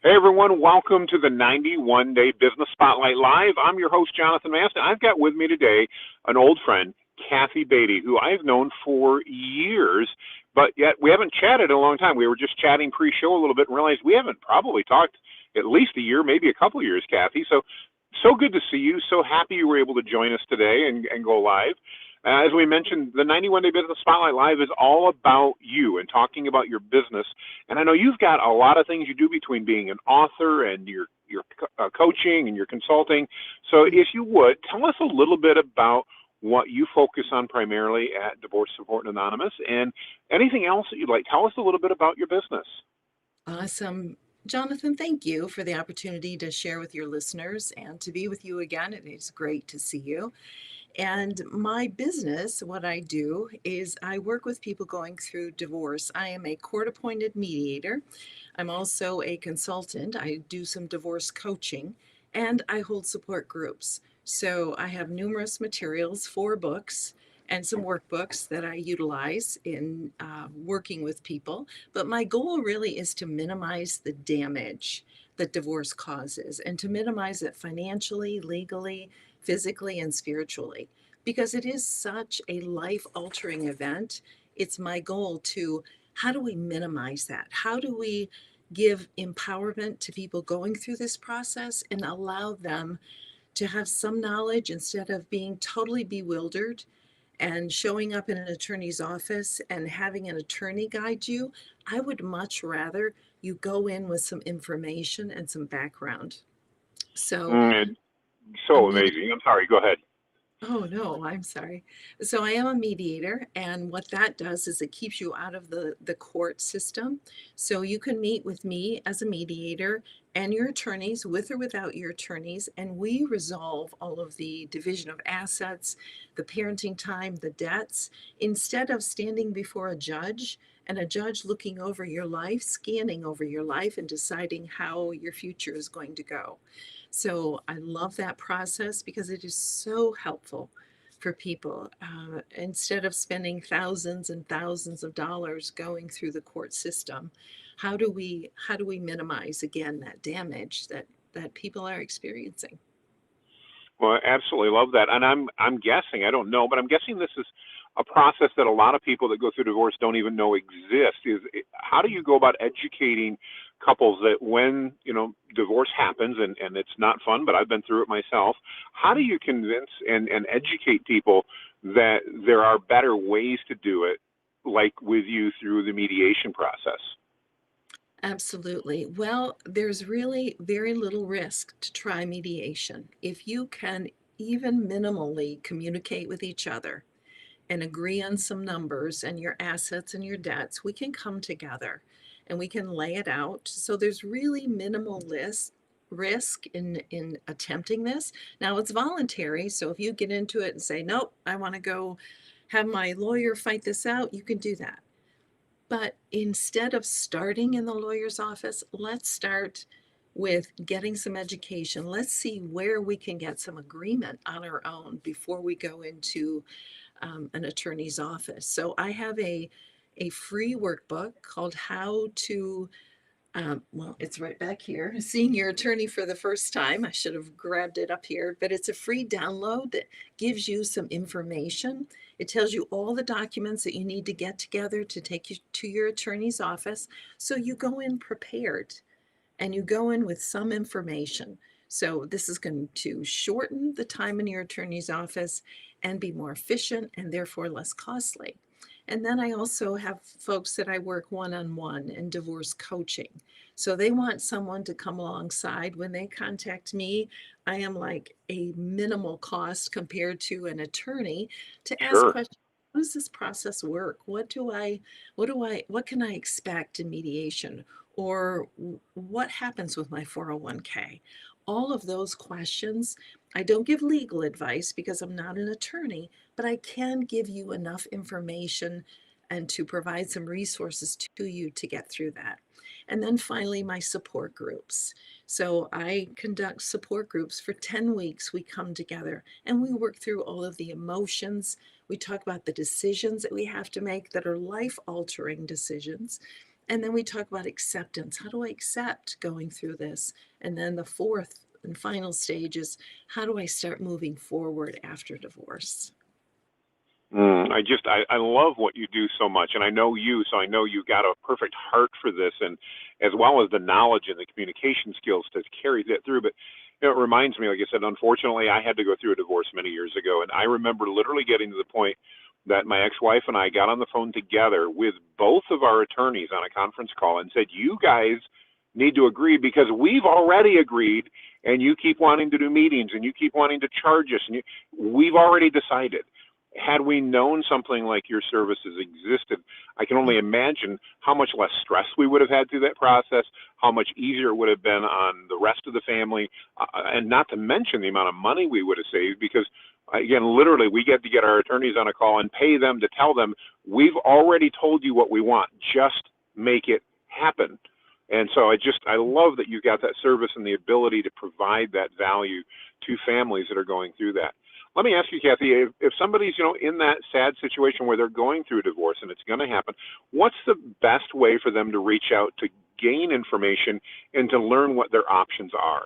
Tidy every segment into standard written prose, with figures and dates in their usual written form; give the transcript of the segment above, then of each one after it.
Hey everyone, welcome to the 91 Day Business Spotlight Live. I'm your host, Jonathan Maston. I've got with me today an old friend, Kathey Batey, who I've known for years, but yet we haven't chatted in a long time. We were just chatting pre-show a little bit and realized we haven't probably talked at least a year, maybe a couple of years, Kathey. So good to see you. So happy you were able to join us today and go live. As we mentioned, the 91 Day Business Spotlight Live is all about you and talking about your business. And I know you've got a lot of things you do between being an author and your coaching and your consulting. So if you would, tell us a little bit about what you focus on primarily at Divorce Support Anonymous and anything else that you'd like. Tell us a little bit about your business. Awesome. Jonathan, thank you for the opportunity to share with your listeners and to be with you again. It is great to see you. And my business, what I do is I work with people going through divorce. I am a court appointed mediator. I'm also a consultant. I do some divorce coaching and I hold support groups. So I have numerous materials, 4 books, and some workbooks that I utilize in working with people. But my goal really is to minimize the damage that divorce causes and to minimize it financially, legally, physically, and spiritually. Because it is such a life altering event, it's my goal to how do we minimize that? How do we give empowerment to people going through this process and allow them to have some knowledge instead of being totally bewildered and showing up in an attorney's office and having an attorney guide you? I would much rather you go in with some information and some background. So, Mm, a so med- amazing. I'm sorry, go ahead. Oh, no, I'm sorry. So I am a mediator, and what that does is it keeps you out of the court system. So you can meet with me as a mediator and your attorneys, with or without your attorneys, and we resolve all of the division of assets, the parenting time, the debts, instead of standing before a judge and a judge looking over your life, scanning over your life, and deciding how your future is going to go. So I love that process because it is so helpful for people. Instead of spending thousands and thousands of dollars going through the court system, how do we minimize again that damage that people are experiencing? Well, I absolutely love that. And I'm guessing, I don't know, but I'm guessing this is a process that a lot of people that go through divorce don't even know exists. How do you go about educating couples that when, divorce happens and it's not fun, but I've been through it myself. How do you convince and educate people that there are better ways to do it, like with you through the mediation process? Absolutely. Well, there's really very little risk to try mediation. If you can even minimally communicate with each other and agree on some numbers and your assets and your debts, we can come together and we can lay it out. So there's really minimal risk in attempting this. Now it's voluntary, so if you get into it and say, "Nope, I want to go have my lawyer fight this out," you can do that. But instead of starting in the lawyer's office, let's start with getting some education. Let's see where we can get some agreement on our own before we go into an attorney's office. So I have a free workbook called How to, well, it's right back here, Seeing Your Attorney for the First Time. I should have grabbed it up here, but it's a free download that gives you some information. It tells you all the documents that you need to get together to take you to your attorney's office. So you go in prepared and you go in with some information. So this is going to shorten the time in your attorney's office and be more efficient and therefore less costly. And then I also have folks that I work one-on-one in divorce coaching. So they want someone to come alongside. When they contact me, I am like a minimal cost compared to an attorney to ask Sure. questions. How does this process work? What can I expect in mediation? Or what happens with my 401k? All of those questions. I don't give legal advice because I'm not an attorney, but I can give you enough information and to provide some resources to you to get through that. And then finally, my support groups. So I conduct support groups for 10 weeks. We come together and we work through all of the emotions. We talk about the decisions that we have to make that are life altering decisions. And then we talk about acceptance. How do I accept going through this? And then the fourth and final stage is, how do I start moving forward after divorce? I love what you do so much, and I know you, so I know you got a perfect heart for this, and as well as the knowledge and the communication skills to carry that through. But it reminds me, like I said, unfortunately, I had to go through a divorce many years ago, and I remember literally getting to the point that my ex-wife and I got on the phone together with both of our attorneys on a conference call and said, "You guys need to agree because we've already agreed, and you keep wanting to do meetings, and you keep wanting to charge us, and we've already decided." Had we known something like your services existed, I can only imagine how much less stress we would have had through that process, how much easier it would have been on the rest of the family, and not to mention the amount of money we would have saved because, again, literally, we get to get our attorneys on a call and pay them to tell them, we've already told you what we want, just make it happen. And so I love that you've got that service and the ability to provide that value to families that are going through that. Let me ask you, Kathey, if somebody's, in that sad situation where they're going through a divorce and it's going to happen, what's the best way for them to reach out to gain information and to learn what their options are?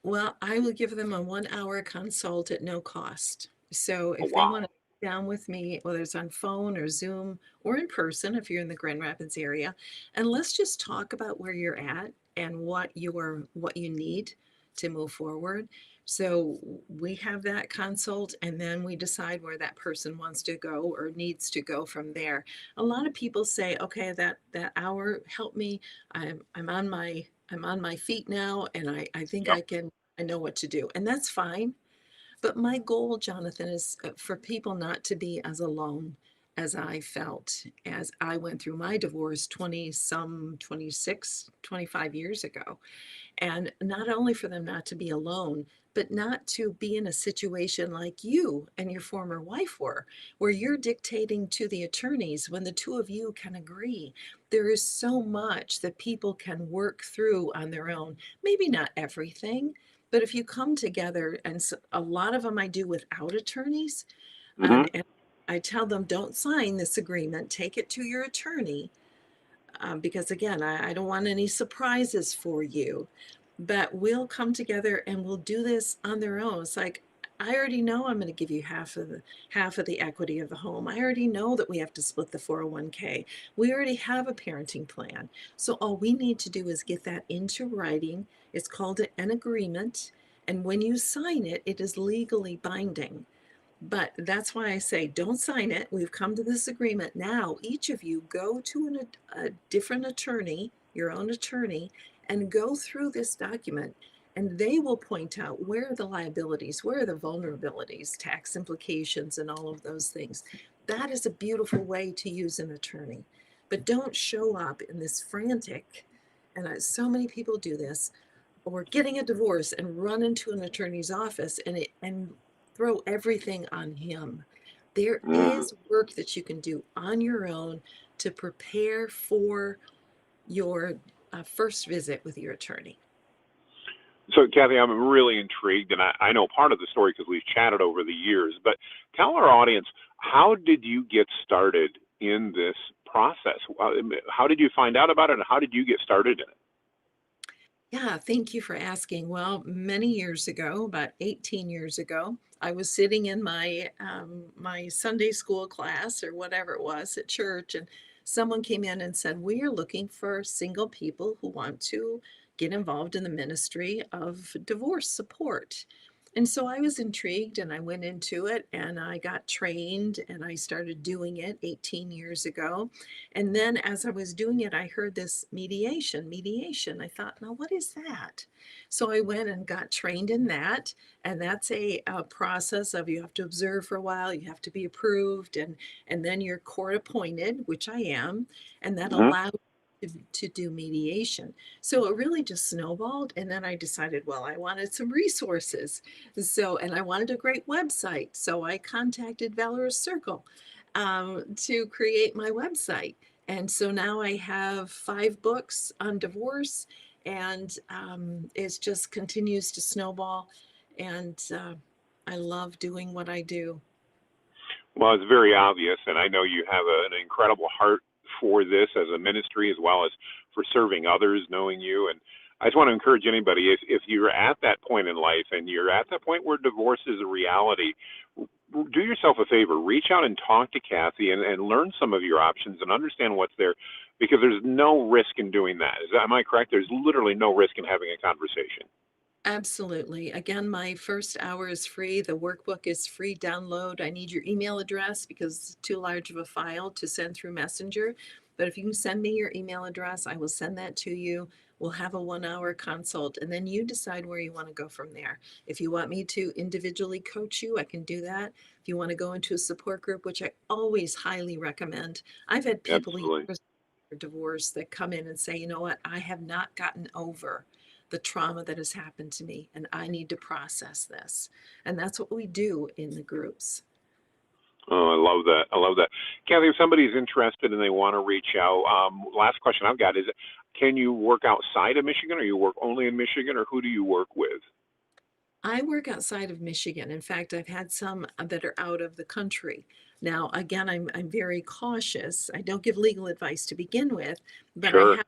Well, I will give them a 1 hour consult at no cost. So Oh, if they want wow. to sit down with me, whether it's on phone or Zoom or in person, if you're in the Grand Rapids area, and let's just talk about where you're at and what you need to move forward. So we have that consult and then we decide where that person wants to go or needs to go from there. A lot of people say, okay, that hour helped me. I'm on my feet now and I think Yep. I know what to do. And that's fine. But my goal, Jonathan, is for people not to be as alone as I felt as I went through my divorce 20 some 26, 25 years ago. And not only for them not to be alone, but not to be in a situation like you and your former wife were, where you're dictating to the attorneys when the two of you can agree. There is so much that people can work through on their own. Maybe not everything, but if you come together, and a lot of them I do without attorneys, Mm-hmm. and I tell them, don't sign this agreement, take it to your attorney because again, I don't want any surprises for you, but we'll come together and we'll do this on their own. It's like, I already know I'm going to give you half of the equity of the home. I already know that we have to split the 401k. We already have a parenting plan. So all we need to do is get that into writing. It's called an agreement. And when you sign it, it is legally binding. But that's why I say don't sign it. We've come to this agreement. Now, each of you go to a different attorney, your own attorney, and go through this document. And they will point out where are the liabilities, where are the vulnerabilities, tax implications, and all of those things. That is a beautiful way to use an attorney. But don't show up in this frantic, and so many people do this, or getting a divorce and run into an attorney's office and throw everything on him. There Mm-hmm. is work that you can do on your own to prepare for your first visit with your attorney. So, Kathey, I'm really intrigued, and I know part of the story because we've chatted over the years, but tell our audience, how did you get started in this process? How did you find out about it, and how did you get started in it? Yeah, thank you for asking. Well, many years ago, about 18 years ago, I was sitting in my Sunday school class or whatever it was at church, and someone came in and said, "We are looking for single people who want to get involved in the ministry of divorce support." And so I was intrigued and I went into it and I got trained and I started doing it 18 years ago. And then as I was doing it, I heard this mediation. I thought, now what is that? So I went and got trained in that. And that's a process of you have to observe for a while, you have to be approved, and then you're court appointed, which I am, and that Mm-hmm. allows to do mediation. So it really just snowballed. And then I decided, well, I wanted some resources. So, and I wanted a great website. So I contacted Valorous Circle to create my website. And so now I have 5 books on divorce, and it just continues to snowball. And I love doing what I do. Well, it's very obvious, and I know you have an incredible heart for this as a ministry as well as for serving others, knowing you. And I just want to encourage anybody, if you're at that point in life and you're at that point where divorce is a reality, do yourself a favor, reach out and talk to Kathey and learn some of your options and understand what's there, because there's no risk in doing that. Am I correct? There's literally no risk in having a conversation. Absolutely. Again, my first hour is free. The workbook is free download. I need your email address because it's too large of a file to send through Messenger. But if you can send me your email address, I will send that to you. We'll have a 1 hour consult, and then you decide where you want to go from there. If you want me to individually coach you, I can do that. If you want to go into a support group, which I always highly recommend, I've had people years Absolutely. after divorce that come in and say, you know what, I have not gotten over the trauma that has happened to me, and I need to process this. And that's what we do in the groups. Oh, I love that. I love that. Kathey, if somebody's interested and they want to reach out, last question I've got is, can you work outside of Michigan, or you work only in Michigan, or who do you work with? I work outside of Michigan. In fact, I've had some that are out of the country. Now, again, I'm very cautious. I don't give legal advice to begin with, but I Sure. have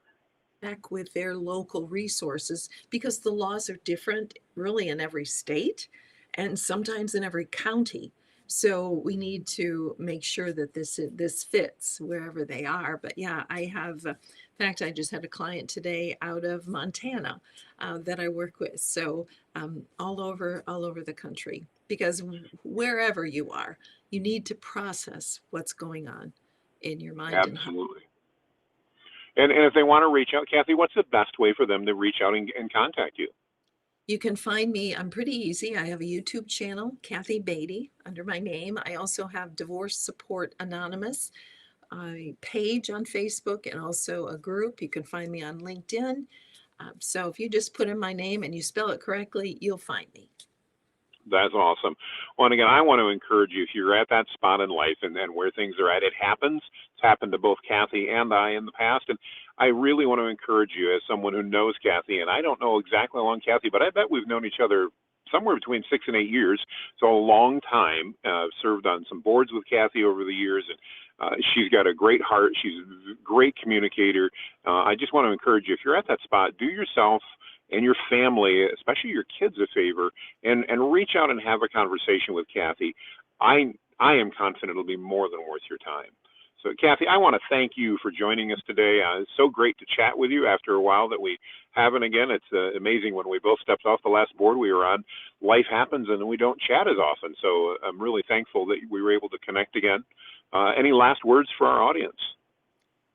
check with their local resources because the laws are different really in every state and sometimes in every county. So we need to make sure that this fits wherever they are. But yeah, I have. In fact, I just had a client today out of Montana that I work with. So all over the country, because wherever you are, you need to process what's going on in your mind and heart. Absolutely. And if they want to reach out, Kathey, what's the best way for them to reach out and contact you? You can find me, I'm pretty easy. I have a YouTube channel, Kathey Batey, under my name. I also have Divorce Support Anonymous, a page on Facebook, and also a group. You can find me on LinkedIn. So if you just put in my name and you spell it correctly, you'll find me. That's awesome. Well, and again, I want to encourage you, if you're at that spot in life and where things are at, it happens. It's happened to both Kathey and I in the past. And I really want to encourage you, as someone who knows Kathey, and I don't know exactly how long, Kathey, but I bet we've known each other somewhere between 6 and 8 years. So a long time. Served on some boards with Kathey over the years. And she's got a great heart. She's a great communicator. I just want to encourage you, if you're at that spot, do yourself and your family, especially your kids, a favor, and reach out and have a conversation with Kathey. I am confident it'll be more than worth your time. So, Kathey, I want to thank you for joining us today. It's so great to chat with you after a while that we haven't again. It's amazing when we both stepped off the last board we were on. Life happens and we don't chat as often. So I'm really thankful that we were able to connect again. Any last words for our audience?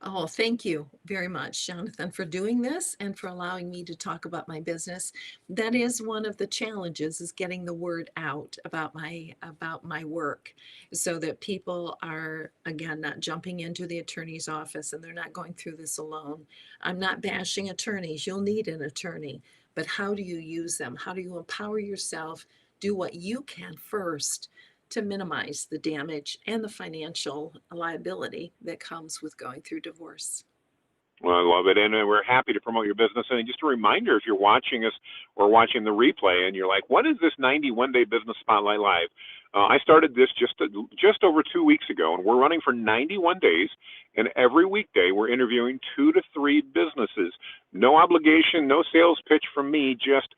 Oh, thank you very much, Jonathan, for doing this and for allowing me to talk about my business. That is one of the challenges, is getting the word out about my work, so that people are, again, not jumping into the attorney's office and they're not going through this alone. I'm not bashing attorneys. You'll need an attorney, but how do you use them? How do you empower yourself? Do what you can first to minimize the damage and the financial liability that comes with going through divorce. Well, I love it. And we're happy to promote your business. And just a reminder, if you're watching us or watching the replay and you're like, what is this 91-day business spotlight live? I started this just over 2 weeks ago, and we're running for 91 days. And every weekday, we're interviewing 2 to 3 businesses. No obligation, no sales pitch from me, just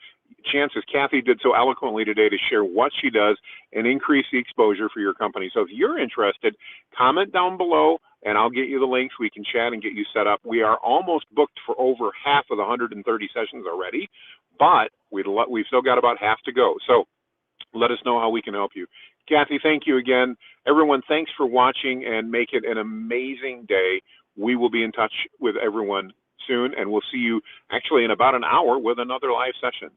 chances Kathey did so eloquently today to share what she does and increase the exposure for your company. So if you're interested, comment down below and I'll get you the links. We can chat and get you set up. We are almost booked for over half of the 130 sessions already, but we've still got about half to go. So let us know how we can help you. Kathey, thank you again. Everyone, thanks for watching, and make it an amazing day. We will be in touch with everyone soon, and we'll see you actually in about an hour with another live session.